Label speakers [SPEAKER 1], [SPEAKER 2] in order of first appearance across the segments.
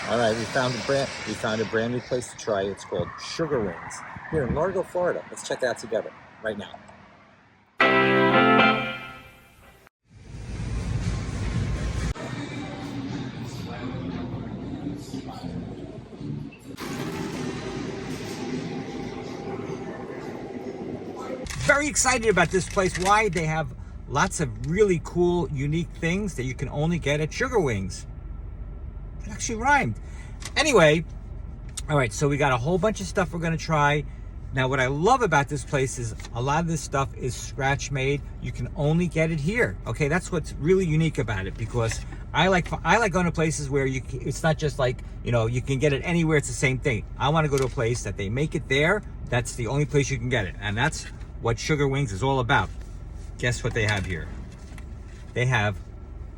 [SPEAKER 1] All right, we found a brand new place to try. It's called Sugar Wings here in Largo, Florida. Let's check it out together right now. Very excited about this place. Why? They have lots of really cool, unique things that you can only get at Sugar Wings. It actually rhymed. Anyway, all right, so we got a whole bunch of stuff we're gonna try. Now, what I love about this place is a lot of this stuff is scratch made. You can only get it here. Okay, that's what's really unique about it, because I like going to places where it's not just like, you know, you can get it anywhere. It's the same thing. I want to go to a place that they make it there. That's the only place you can get it, and that's what Sugar Wings is all about. Guess what they have here? They have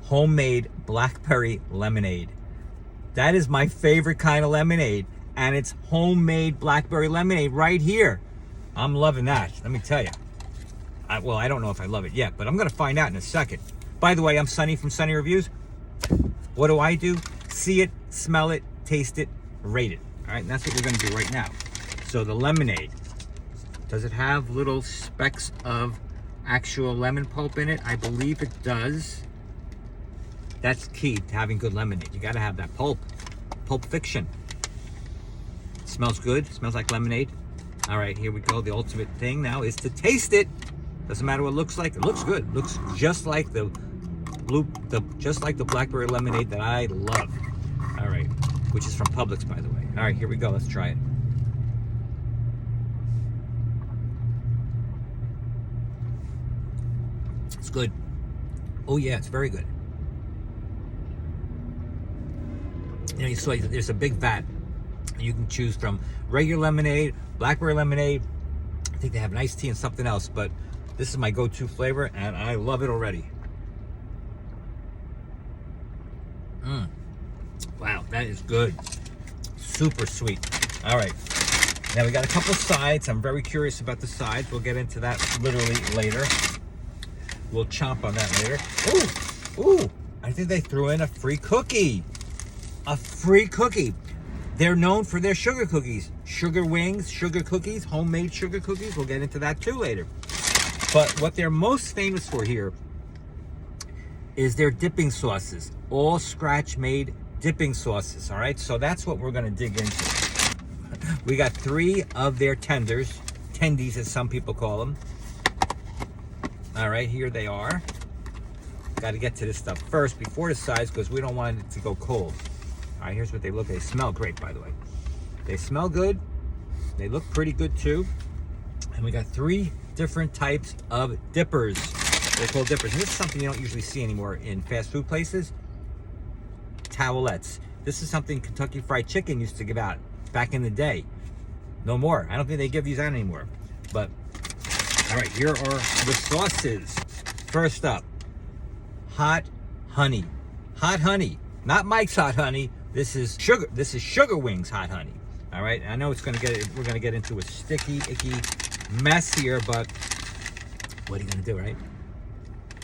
[SPEAKER 1] homemade blackberry lemonade. That is my favorite kind of lemonade. And it's homemade blackberry lemonade right here. I'm loving that, let me tell you. Well, I don't know if I love it yet, but I'm gonna find out in a second. By the way, I'm Sonny from Sonny Reviews. What do? See it, smell it, taste it, rate it. All right, and that's what we're gonna do right now. So the lemonade, does it have little specks of actual lemon pulp in it? I believe it does. That's key to having good lemonade. You gotta have that pulp fiction. Smells good, smells like lemonade. All right, here we go. The ultimate thing now is to taste it. Doesn't matter what it looks like. It looks good. It looks just like the blackberry lemonade that I love. All right, which is from Publix, by the way. All right, here we go. Let's try it. It's good. Oh yeah, it's very good. You know, you saw there's a big vat. You can choose from regular lemonade, blackberry lemonade. I think they have an iced tea and something else, but this is my go-to flavor, and I love it already. Wow, that is good. Super sweet. All right, now we got a couple sides. I'm very curious about the sides. We'll get into that literally later. We'll chomp on that later. Ooh, I think they threw in a free cookie. A free cookie. They're known for their sugar cookies. Sugar Wings, sugar cookies, homemade sugar cookies. We'll get into that too later. But what they're most famous for here is their dipping sauces. All scratch-made dipping sauces, all right? So that's what we're gonna dig into. We got 3 of their tenders, tendies as some people call them. All right, here they are. Got to get to this stuff first before the sides, because we don't want it to go cold. All right, here's what they look. They smell great, by the way. They smell good. They look pretty good too. And we got 3 different types of dippers. They're called dippers. And this is something you don't usually see anymore in fast food places. Towelettes. This is something Kentucky Fried Chicken used to give out back in the day. No more. I don't think they give these out anymore. But, all right, here are the sauces. First up, hot honey. Hot honey. Not Mike's hot honey. This is Sugar Wings hot honey. All right, I know we're gonna get into a sticky, icky mess here, but what are you gonna do, right?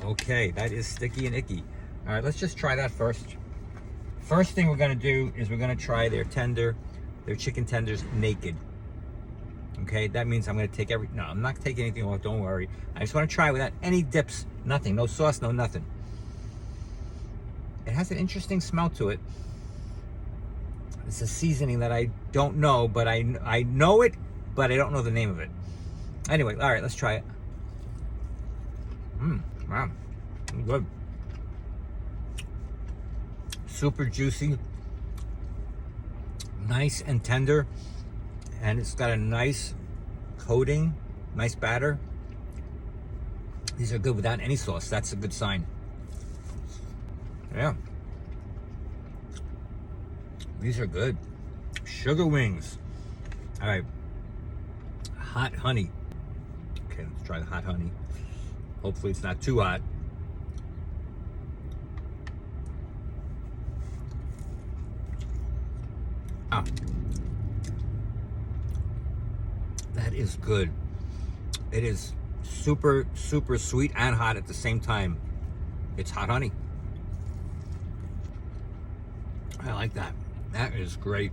[SPEAKER 1] Okay, that is sticky and icky. All right, let's just try that first. First thing we're gonna do is we're gonna try their chicken tenders naked. Okay, that means I'm gonna take no, I'm not taking anything off, don't worry. I just wanna try without any dips, nothing, no sauce, no nothing. It has an interesting smell to it. It's a seasoning that I don't know, but I know it, but I don't know the name of it. Anyway, all right, let's try it. Wow, good. Super juicy, nice and tender, and it's got a nice coating, nice batter. These are good without any sauce. That's a good sign. Yeah. These are good. Sugar Wings. All right. Hot honey. Okay, let's try the hot honey. Hopefully it's not too hot. Ah. That is good. It is super, super sweet and hot at the same time. It's hot honey. I like that. That is great.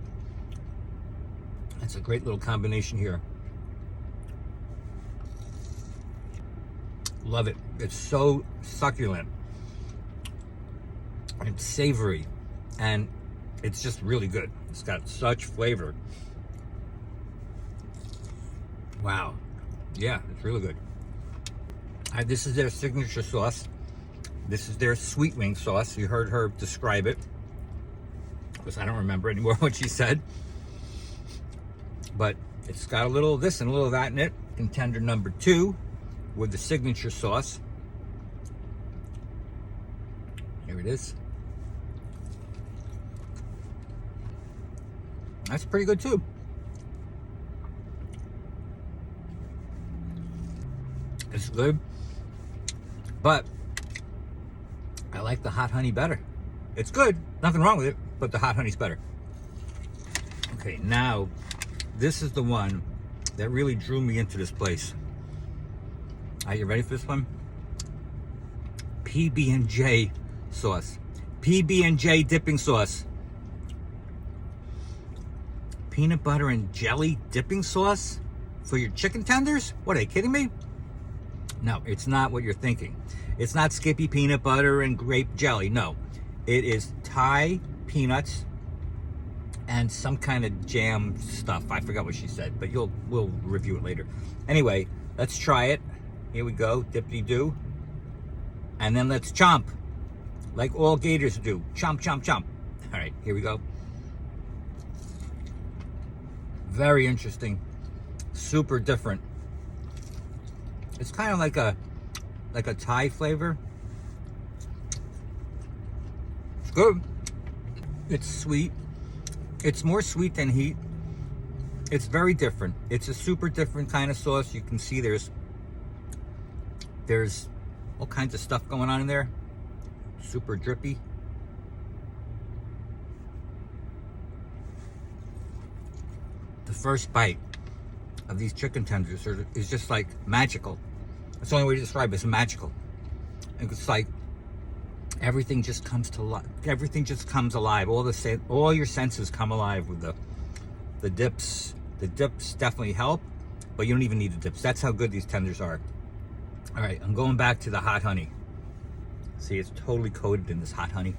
[SPEAKER 1] That's a great little combination here. Love it. It's so succulent. It's savory. And it's just really good. It's got such flavor. Wow. Yeah, it's really good. This is their signature sauce. This is their sweet wing sauce. You heard her describe it. Because I don't remember anymore what she said. But it's got a little of this and a little of that in it. Contender number 2 with the signature sauce. Here it is. That's pretty good too. It's good. But I like the hot honey better. It's good. Nothing wrong with it. But the hot honey's better. Okay, now this is the one that really drew me into this place. Are you ready for this one? PB&J sauce. PB&J dipping sauce. Peanut butter and jelly dipping sauce for your chicken tenders? What, are you kidding me? No, it's not what you're thinking. It's not Skippy peanut butter and grape jelly. No, it is Thai peanuts and some kind of jam stuff. I forgot what she said, but we'll review it later. Anyway, let's try it. Here we go, dippity-doo. And then let's chomp, like all gators do. Chomp, chomp, chomp. All right, here we go. Very interesting, super different. It's kind of like a Thai flavor. It's good. It's sweet. It's more sweet than heat. It's very different. It's a super different kind of sauce. You can see there's all kinds of stuff going on in there. Super drippy. The first bite of these chicken tenders is just like magical. That's the only way to describe it. It's magical. It's like everything just comes to life. Everything just comes alive. All your senses come alive with the dips. The dips definitely help, but you don't even need the dips. That's how good these tenders are. All right, I'm going back to the hot honey. See, it's totally coated in this hot honey.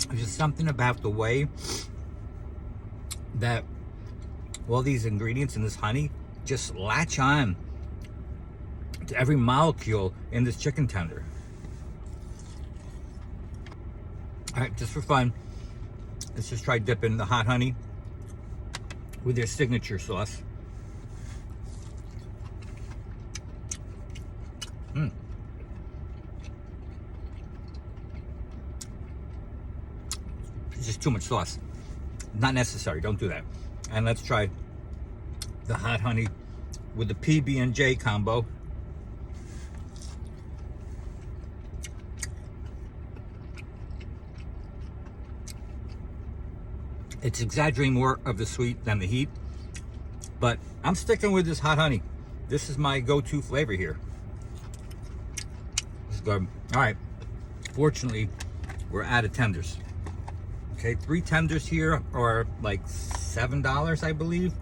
[SPEAKER 1] There's just something about the way that all these ingredients in this honey just latch on to every molecule in this chicken tender. All right, just for fun, let's just try dipping the hot honey with their signature sauce. It's just too much sauce. Not necessary, don't do that. And let's try the hot honey with the PB&J combo. It's exaggerating more of the sweet than the heat, but I'm sticking with this hot honey. This is my go-to flavor here. It's good. All right, fortunately, we're out of tenders. Okay, 3 tenders here are like $7, I believe.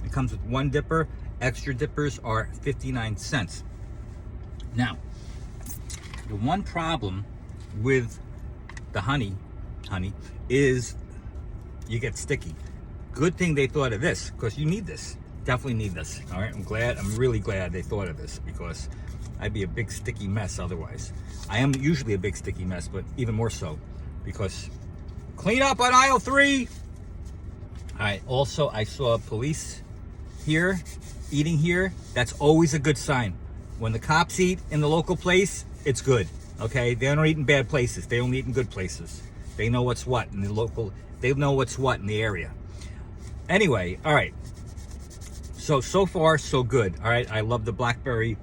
[SPEAKER 1] It comes with 1 dipper. Extra dippers are 59 cents. Now, the one problem with the honey is you get sticky. Good thing they thought of this, because you need this. Definitely need this. All right, I'm really glad they thought of this, because I'd be a big sticky mess otherwise. I am usually a big sticky mess, but even more so, because clean up on aisle 3. All right, also I saw police here, eating here. That's always a good sign. When the cops eat in the local place, it's good, okay? They don't eat in bad places. They only eat in good places. They know what's what in the local, they know what's what in the area. Anyway, all right. So far, so good. All right, I love the Blackberry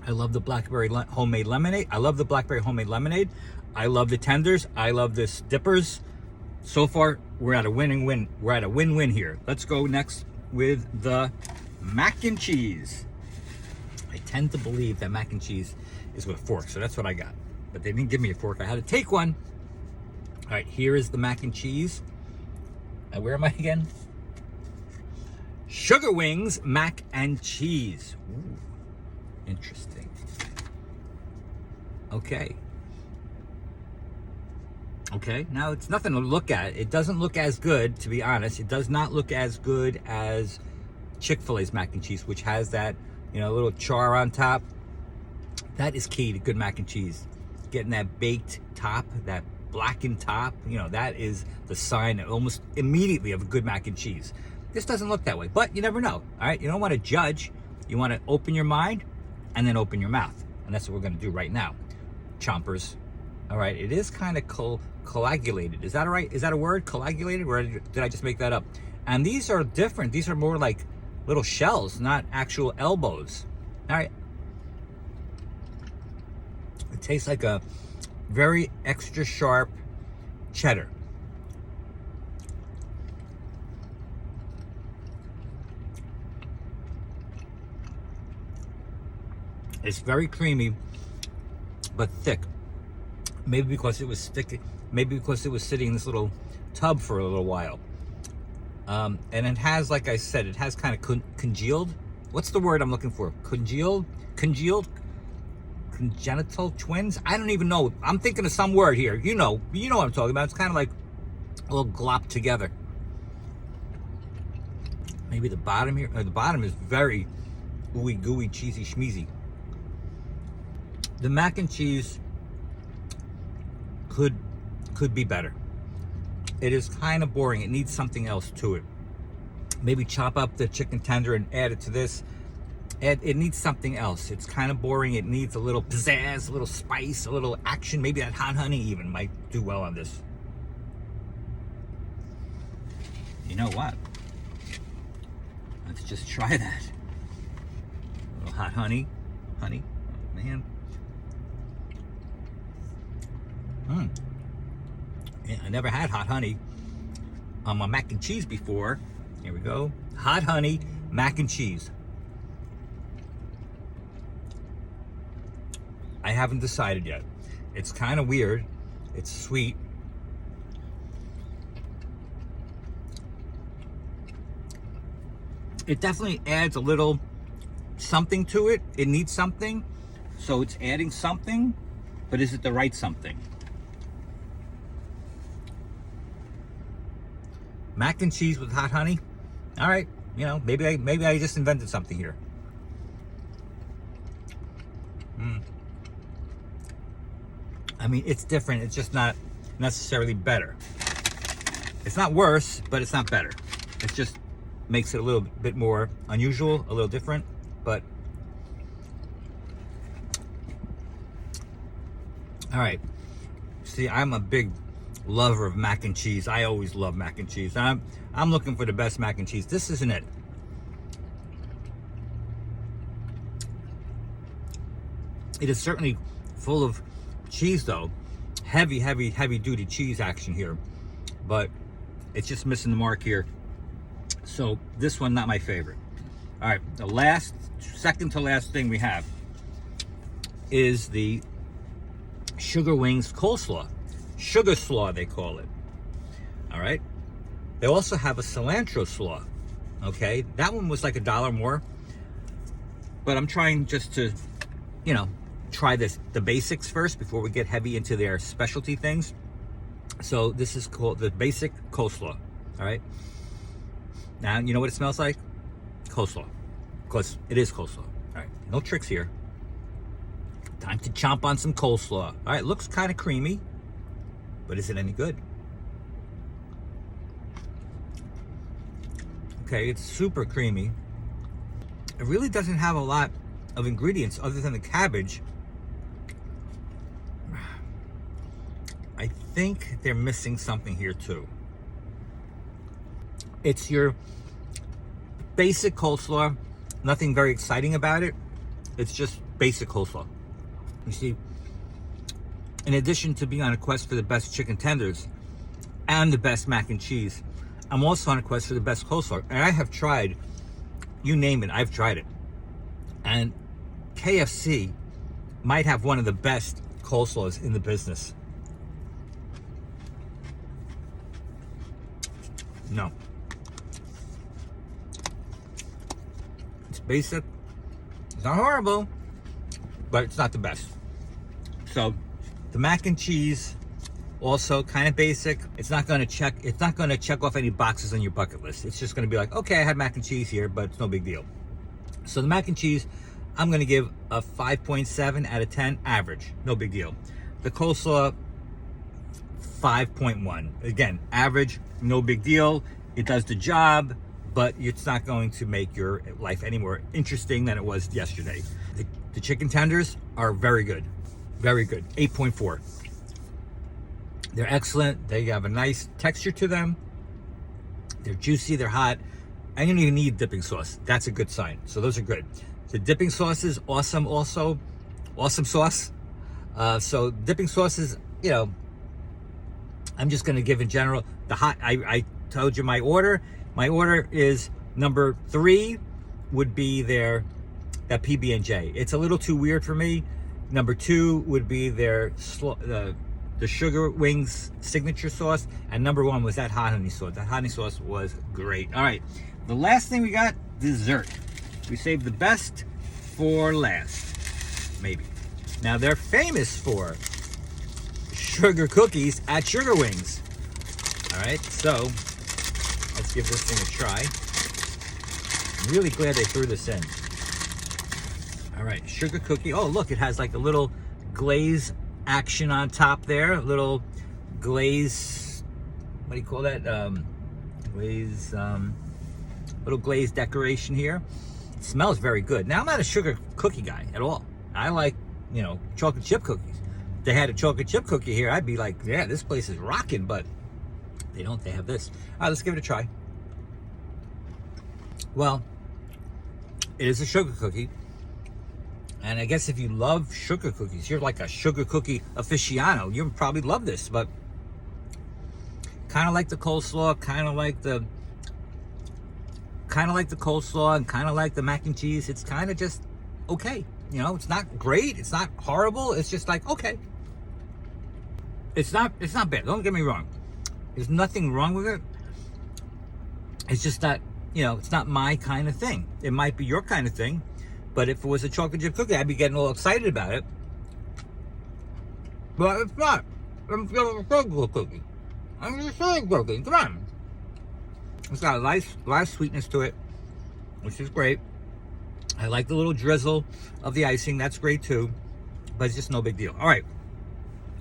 [SPEAKER 1] homemade lemonade. I love the Blackberry homemade lemonade. I love the tenders. I love this dippers. So far, we're at a win-win. We're at a win-win here. Let's go next with the mac and cheese. I tend to believe that mac and cheese is with a fork, so that's what I got. But they didn't give me a fork. I had to take one. All right, here is the mac and cheese. Where am I again? Sugar Wings mac and cheese. Ooh, interesting. Okay. Okay, now it's nothing to look at. It doesn't look as good, to be honest. It does not look as good as Chick-fil-A's mac and cheese, which has that, you know, little char on top. That is key to good mac and cheese. Getting that baked top, that blackened top, you know, that is the sign almost immediately of a good mac and cheese. This doesn't look that way, but you never know. All right, you don't want to judge. You want to open your mind and then open your mouth. And that's what we're going to do right now. Chompers. All right, it is kind of coagulated. Is that all right? Is that a word? Coagulated? Or did I just make that up? And these are different. These are more like little shells, not actual elbows. All right. It tastes like a very extra sharp cheddar. It's very creamy, but thick. Maybe because it was sticky. Maybe because it was sitting in this little tub for a little while. And it has, like I said, it has kind of congealed. What's the word I'm looking for? Congealed? Congealed? Congenital twins? I don't even know. I'm thinking of some word here. You know what I'm talking about. It's kind of like a little glopped together. Maybe the bottom here, the bottom is very ooey gooey, cheesy schmeezy. The mac and cheese could be better. It is kind of boring. It needs something else to it. Maybe chop up the chicken tender and add it to this. It needs something else. It's kind of boring. It needs a little pizzazz, a little spice, a little action. Maybe that hot honey even might do well on this. You know what? Let's just try that. A little hot honey. Honey. Oh, man. Yeah, I never had hot honey on my mac and cheese before. Here we go. Hot honey mac and cheese. I haven't decided yet. It's kind of weird. It's sweet. It definitely adds a little something to it. It needs something. So it's adding something, but is it the right something? Mac and cheese with hot honey. All right, you know, maybe I just invented something here. I mean, it's different. It's just not necessarily better. It's not worse, but it's not better. It just makes it a little bit more unusual, a little different, but all right. See, I'm a big lover of mac and cheese. I always love mac and cheese. I'm looking for the best mac and cheese. This isn't it. It is certainly full of cheese though. Heavy duty cheese action here. But it's just missing the mark here. So this one, not my favorite. All right, the second to last thing we have is the Sugar Wings coleslaw. Sugar slaw, they call it. All right. They also have a cilantro slaw. Okay. That one was like $1 more. But I'm trying just to, you know, try the basics first before we get heavy into their specialty things. So this is called the basic coleslaw. All right. Now, you know what it smells like? Coleslaw. Because it is coleslaw. All right. No tricks here. Time to chomp on some coleslaw. All right. Looks kind of creamy. But is it any good? Okay, it's super creamy. It really doesn't have a lot of ingredients other than the cabbage. I think they're missing something here too. It's your basic coleslaw. Nothing very exciting about it. It's just basic coleslaw. You see, in addition to being on a quest for the best chicken tenders and the best mac and cheese, I'm also on a quest for the best coleslaw. And I have tried, you name it, I've tried it. And KFC might have one of the best coleslaws in the business. No. It's basic. It's not horrible, but it's not the best. So the mac and cheese, also kind of basic. It's not going to check off any boxes on your bucket list. It's just going to be like, okay, I had mac and cheese here, but it's no big deal. So the mac and cheese, I'm going to give a 5.7 out of 10, average, no big deal. The coleslaw, 5.1. Again, average, no big deal. It does the job, but it's not going to make your life any more interesting than it was yesterday. The chicken tenders are very good. Very good. 8.4. They're excellent. They have a nice texture to them. They're juicy, they're hot, and you don't even need dipping sauce. That's a good sign. So those are good. The dipping sauce is awesome also. Awesome sauce. So dipping sauces, you know, I'm just going to give in general the hot. I told you my order. My order is number 3 would be that PB&J. It's a little too weird for me. Number 2 would be the sugar wings signature sauce, and number 1 was that hot honey sauce. That honey sauce was great. All right, the last thing we got, dessert. We saved the best for last, maybe. Now they're famous for sugar cookies at Sugar Wings. All right, so let's give this thing a try. I'm really glad they threw this in. All right, sugar cookie. Oh, look, it has like a little glaze action on top there. A little glaze, what do you call that? Glaze, little glaze decoration here. It smells very good. Now, I'm not a sugar cookie guy at all. I like, you know, chocolate chip cookies. If they had a chocolate chip cookie here, I'd be like, yeah, this place is rocking, but they don't. They have this. All right, let's give it a try. Well, it is a sugar cookie. And I guess if you love sugar cookies, you're like a sugar cookie aficionado, you probably love this, but kind of like the coleslaw, kind of like the coleslaw, and kind of like the mac and cheese. It's kind of just okay. You know, it's not great, it's not horrible, it's just like, okay. It's not bad, don't get me wrong. There's nothing wrong with it. It's just that, you know, it's not my kind of thing. It might be your kind of thing. But if it was a chocolate chip cookie, I'd be getting all excited about it. But it's not. I'm just a sugar cookie. I'm just a sugar cookie. Come on. It's got a lot of sweetness to it, which is great. I like the little drizzle of the icing. That's great too. But it's just no big deal. All right.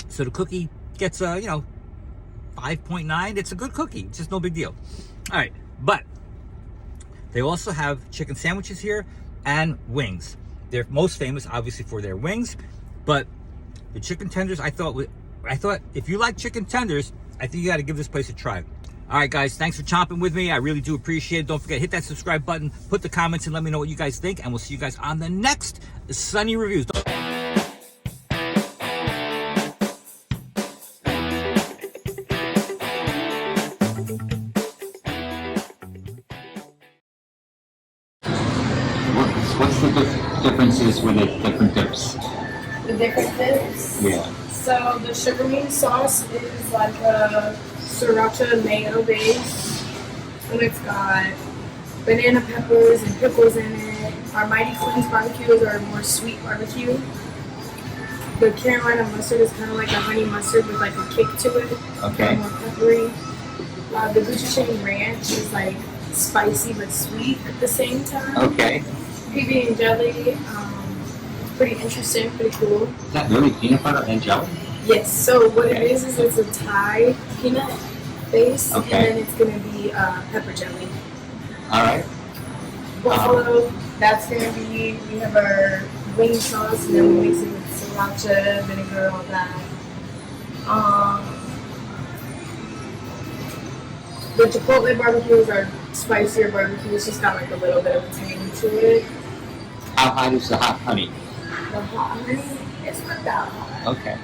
[SPEAKER 1] So the cookie gets a, 5.9. It's a good cookie. It's just no big deal. All right. But they also have chicken sandwiches here and wings. They're most famous, obviously, for their wings, but the chicken tenders, I thought if you like chicken tenders, I think you got to give this place a try. All right, guys, thanks for chomping with me. I really do appreciate it. Don't forget, hit that subscribe button, put the comments, and let me know what you guys think, and we'll see you guys on the next Sunny Reviews.
[SPEAKER 2] What's the differences with the different dips?
[SPEAKER 3] The different dips?
[SPEAKER 2] Yeah.
[SPEAKER 3] So the sugar bean sauce is like a sriracha mayo base, and it's got banana peppers and pickles in it. Our Mighty Queen's barbecues are more sweet barbecue. The Carolina mustard is kind of like a honey mustard with like a kick to it.
[SPEAKER 2] Okay.
[SPEAKER 3] More peppery. The Gucci Chain Ranch is like spicy but sweet at the same time.
[SPEAKER 2] Okay.
[SPEAKER 3] PB and jelly, it's pretty interesting, pretty cool.
[SPEAKER 2] Is that really peanut butter and jelly?
[SPEAKER 3] Yes, so what it is it's a Thai peanut base,
[SPEAKER 2] Okay.
[SPEAKER 3] and then it's going to be pepper jelly.
[SPEAKER 2] Alright.
[SPEAKER 3] Buffalo, that's going to be, we have our wing sauce, and then we mix it with sriracha, vinegar, all that. The Chipotle barbecues are spicier barbecue, it's just got like a little bit of a tang to it.
[SPEAKER 2] How hot is the hot honey?
[SPEAKER 3] The hot honey, it's not that hot.
[SPEAKER 2] Okay.